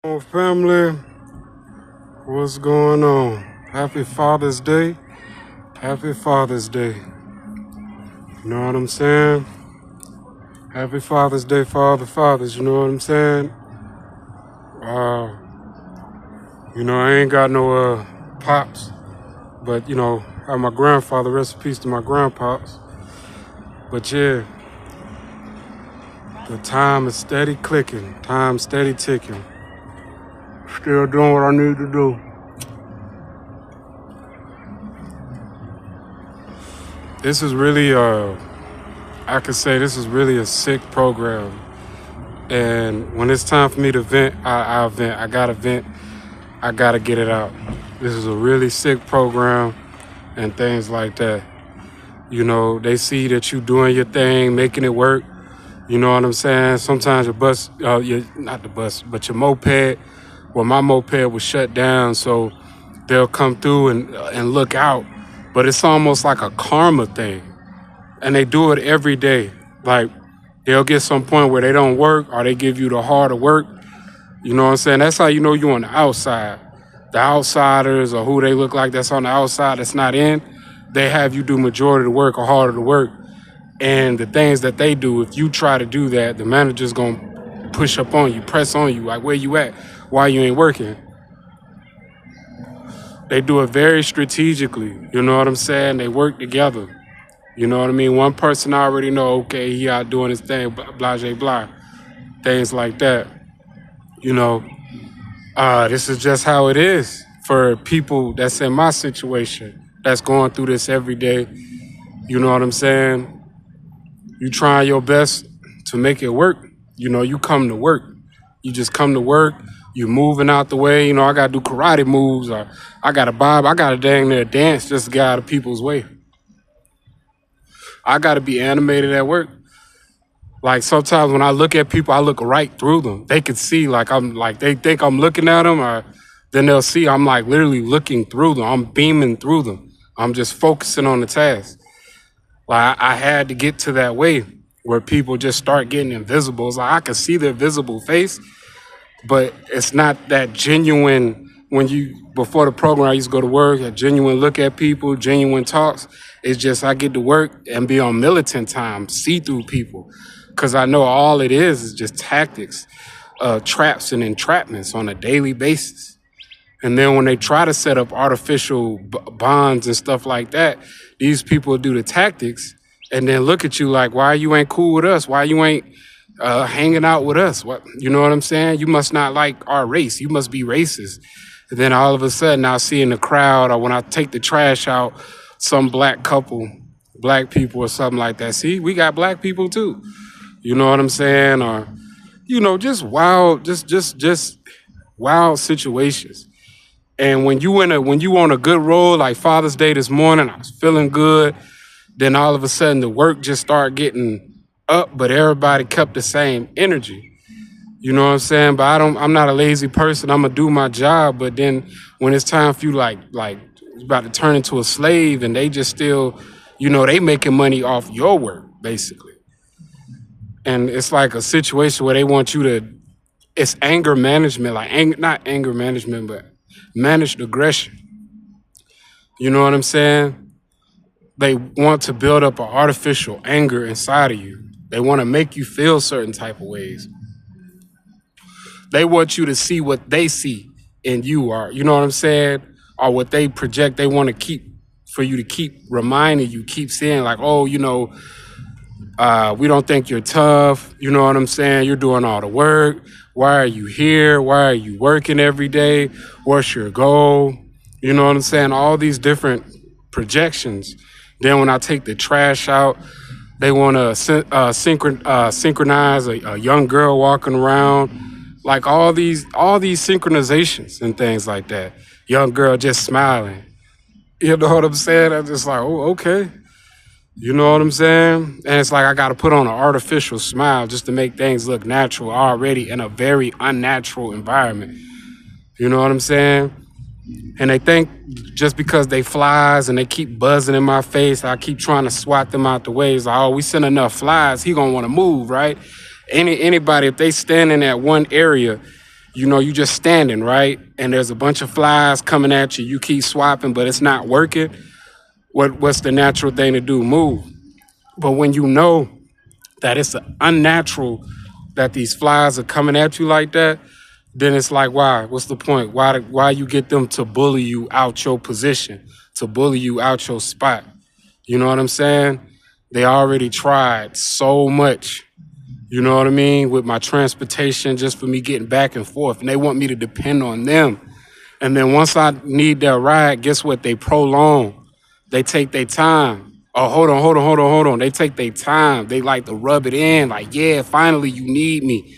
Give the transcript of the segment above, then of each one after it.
Oh, family, what's going on? Happy Father's Day. Happy Father's Day. You know what I'm saying? Happy Father's Day for all the fathers. You know what I'm saying? Uh, I ain't got no pops, but I have my grandfather. Rest in peace to my grandpops. But yeah, the time is steady clicking. Time steady ticking. Still doing what I need to do. This is really I could say this is really a sick program. And when it's time for me to vent, I'll vent. I gotta vent. I gotta get it out. This is a really sick program and things like that. They see that you doing your thing, making it work. You know what I'm saying? Sometimes your bus, not the bus, but your moped. Well, my moped was shut down, so they'll come through and look out. But it's almost like a karma thing. And they do it every day. Like, they'll get some point where they don't work or they give you the harder work. You know what I'm saying? That's how you know you're on the outside. The outsiders or who they look like that's on the outside that's not in, they have you do majority of the work or harder the work. And the things that they do, if you try to do that, the manager's gonna push up on you, press on you, like where you at, why you ain't working. They do it very strategically, you know what I'm saying? They work together. You know what I mean? One person already know, okay, he out doing his thing, blah, blah, things like that. This is just how it is for people that's in my situation, that's going through this every day. You know what I'm saying? You trying your best to make it work. You come to work. You just come to work. You moving out the way. I got to do karate moves or I got to bob. I got to dang near dance just to get out of people's way. I got to be animated at work. Like sometimes when I look at people, I look right through them. They can see they think I'm looking at them, or then they'll see I'm like literally looking through them. I'm beaming through them. I'm just focusing on the task. Like I had to get to that way where people just start getting invisible. It's like I can see their visible face, but it's not that genuine. Before the program, I used to go to work, a genuine look at people, genuine talks. It's just I get to work and be on militant time, see through people. Because I know all it is just tactics, traps and entrapments on a daily basis. And then when they try to set up artificial bonds and stuff like that, these people do the tactics and then look at you like, why you ain't cool with us? Why you ain't hanging out with us? What, you know what I'm saying? You must not like our race. You must be racist. And then all of a sudden I see in the crowd or when I take the trash out, some black people or something like that. See, we got black people too. You know what I'm saying? Or, just wild, just wild situations. And when you on a good roll, like Father's Day this morning, I was feeling good. Then all of a sudden the work just started getting up, but everybody kept the same energy. You know what I'm saying? But I'm not a lazy person. I'm gonna do my job. But then when it's time for you like it's about to turn into a slave and they just still, they making money off your work, basically. And it's like a situation where they want you to, it's anger management, not anger management, but managed aggression. You know what I'm saying? They want to build up an artificial anger inside of you. They want to make you feel certain type of ways. They want you to see what they see in you, or you know what I'm saying? Or what they project, they want to keep, for you to keep reminding you, keep saying like, oh, we don't think you're tough. You know what I'm saying? You're doing all the work. Why are you here? Why are you working every day? What's your goal? You know what I'm saying? All these different projections. Then when I take the trash out, they want to synchronize a young girl walking around, like all these synchronizations and things like that. Young girl just smiling. You know what I'm saying? I'm just like, oh, okay. You know what I'm saying? And it's like I got to put on an artificial smile just to make things look natural already in a very unnatural environment. You know what I'm saying? And they think just because they flies and they keep buzzing in my face, I keep trying to swat them out the way. It's like, oh, we send enough flies, he gonna want to move, right? Anybody, if they stand in that one area, you just standing, right? And there's a bunch of flies coming at you. You keep swiping, but it's not working. What's the natural thing to do? Move. But when you know that it's unnatural that these flies are coming at you like that, then it's like, why? What's the point? Why you get them to bully you out your position, to bully you out your spot? You know what I'm saying? They already tried so much, you know what I mean, with my transportation just for me getting back and forth. And they want me to depend on them. And then once I need their ride, guess what? They prolong. They take their time. Oh, hold on. They take their time. They like to rub it in, like, yeah, finally you need me.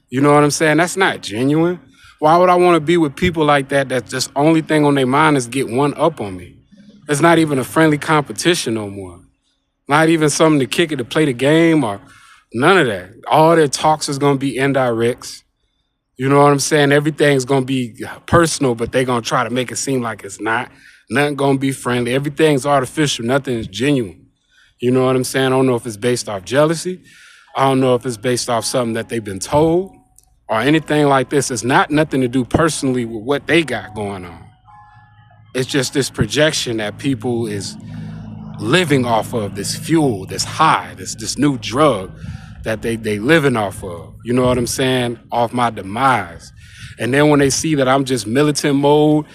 You know what I'm saying? That's not genuine. Why would I want to be with people like that that's just only thing on their mind is get one up on me? It's not even a friendly competition no more. Not even something to kick it to play the game or none of that. All their talks is going to be indirects. You know what I'm saying? Everything's going to be personal, but they're going to try to make it seem like it's not. Nothing going to be friendly. Everything's artificial. Nothing is genuine. You know what I'm saying? I don't know if it's based off jealousy. I don't know if it's based off something that they've been told or anything like this. It's not nothing to do personally with what they got going on. It's just this projection that people is living off of, this fuel, this high, this new drug that they living off of. You know what I'm saying? Off my demise. And then when they see that I'm just militant mode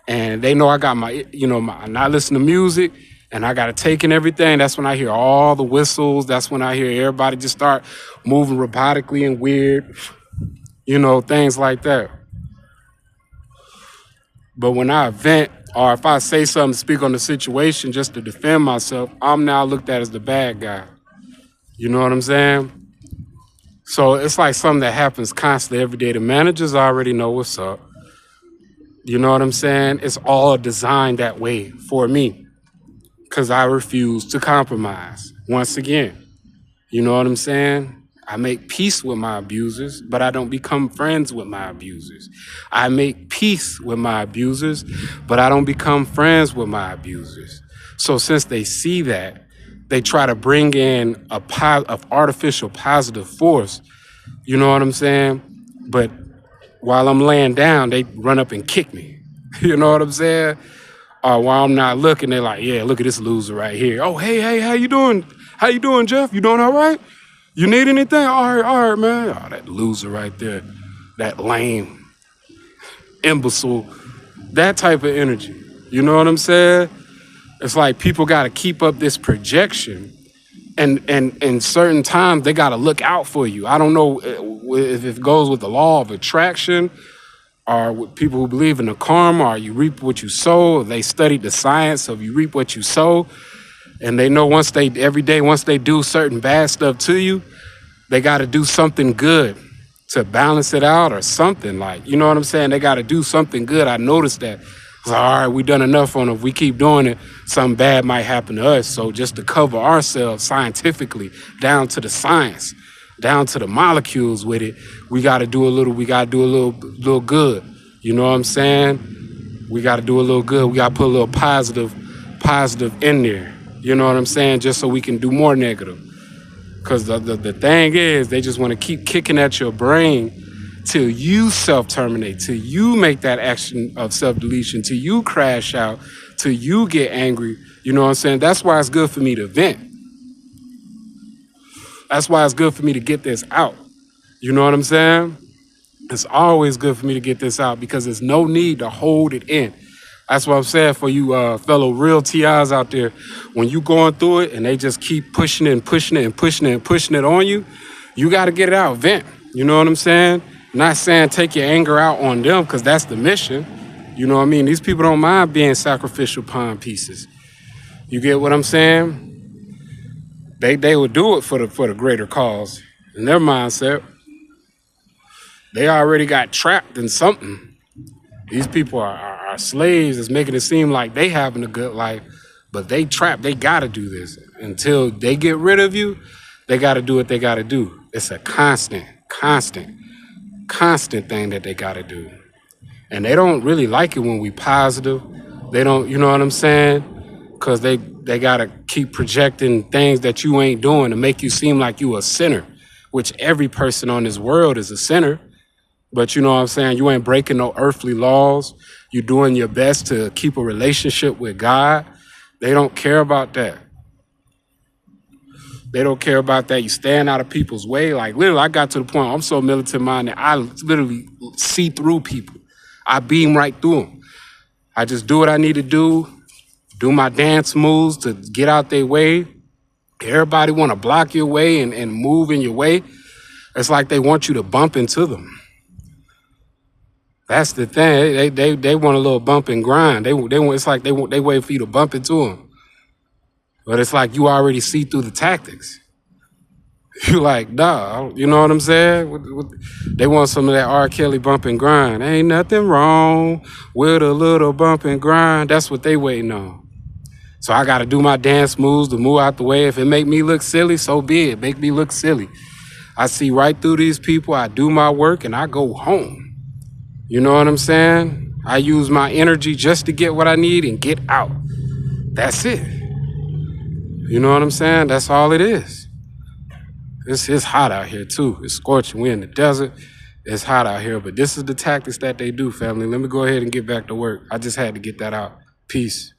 and they know I got my not listening to music and I got to take in everything, that's when I hear all the whistles. That's when I hear everybody just start moving robotically and weird, things like that. But when I vent or if I say something to speak on the situation just to defend myself, I'm now looked at as the bad guy. You know what I'm saying? So it's like something that happens constantly every day. The managers already know what's up. You know what I'm saying? It's all designed that way for me because I refuse to compromise. Once again, you know what I'm saying? I make peace with my abusers, but I don't become friends with my abusers. I make peace with my abusers, but I don't become friends with my abusers. So since they see that, they try to bring in a artificial positive force, you know what I'm saying? But while I'm laying down, they run up and kick me. You know what I'm saying? Or while I'm not looking, they're like, yeah, look at this loser right here. Oh, hey, how you doing? How you doing, Jeff? You doing all right? You need anything? All right, man. Oh, that loser right there. That lame, imbecile, that type of energy. You know what I'm saying? It's like people got to keep up this projection. And in certain times, they got to look out for you. I don't know if it goes with the law of attraction or with people who believe in the karma or you reap what you sow. Or they studied the science of you reap what you sow. And they know once they do certain bad stuff to you, they got to do something good to balance it out or something like, you know what I'm saying? They got to do something good. I noticed that. All right, we done enough on it. If we keep doing it, something bad might happen to us. So just to cover ourselves scientifically, down to the science, down to the molecules with it, we got to do a little good. You know what I'm saying? We got to do a little good. We got to put a little positive in there. You know what I'm saying? Just so we can do more negative. Because the thing is, they just want to keep kicking at your brain till you self-terminate, till you make that action of self-deletion, till you crash out, till you get angry. You know what I'm saying? That's why it's good for me to vent. That's why it's good for me to get this out. You know what I'm saying? It's always good for me to get this out because there's no need to hold it in. That's what I'm saying for you fellow real TIs out there. When you going through it and they just keep pushing it and pushing it and pushing it and pushing it on you, you got to get it out, vent. You know what I'm saying? Not saying take your anger out on them because that's the mission. You know what I mean? These people don't mind being sacrificial pawn pieces. You get what I'm saying? They would do it for the greater cause. In their mindset, they already got trapped in something. These people are slaves. It's making it seem like they having a good life, but they trapped. They got to do this. Until they get rid of you, they got to do what they got to do. It's a constant thing that they got to do. And they don't really like it when we positive. They don't, you know what I'm saying? Because they got to keep projecting things that you ain't doing to make you seem like you a sinner, which every person on this world is a sinner. But you know what I'm saying? You ain't breaking no earthly laws. You doing your best to keep a relationship with God. They don't care about that. They don't care about that. You stand out of people's way. Like literally, I got to the point I'm so militant minded, I literally see through people. I beam right through them. I just do what I need to do my dance moves to get out their way. Everybody want to block your way and move in your way. It's like they want you to bump into them. That's the thing. They want a little bump and grind. They want. It's like they wait for you to bump into them. But it's like you already see through the tactics. You like, nah, you know what I'm saying? They want some of that R. Kelly bump and grind. Ain't nothing wrong with a little bump and grind. That's what they waiting on. So I got to do my dance moves to move out the way. If it make me look silly, so be it. Make me look silly. I see right through these people. I do my work and I go home. You know what I'm saying? I use my energy just to get what I need and get out. That's it. You know what I'm saying? That's all it is. It's hot out here too. It's scorching. We're in the desert. It's hot out here. But this is the tactics that they do, family. Let me go ahead and get back to work. I just had to get that out. Peace.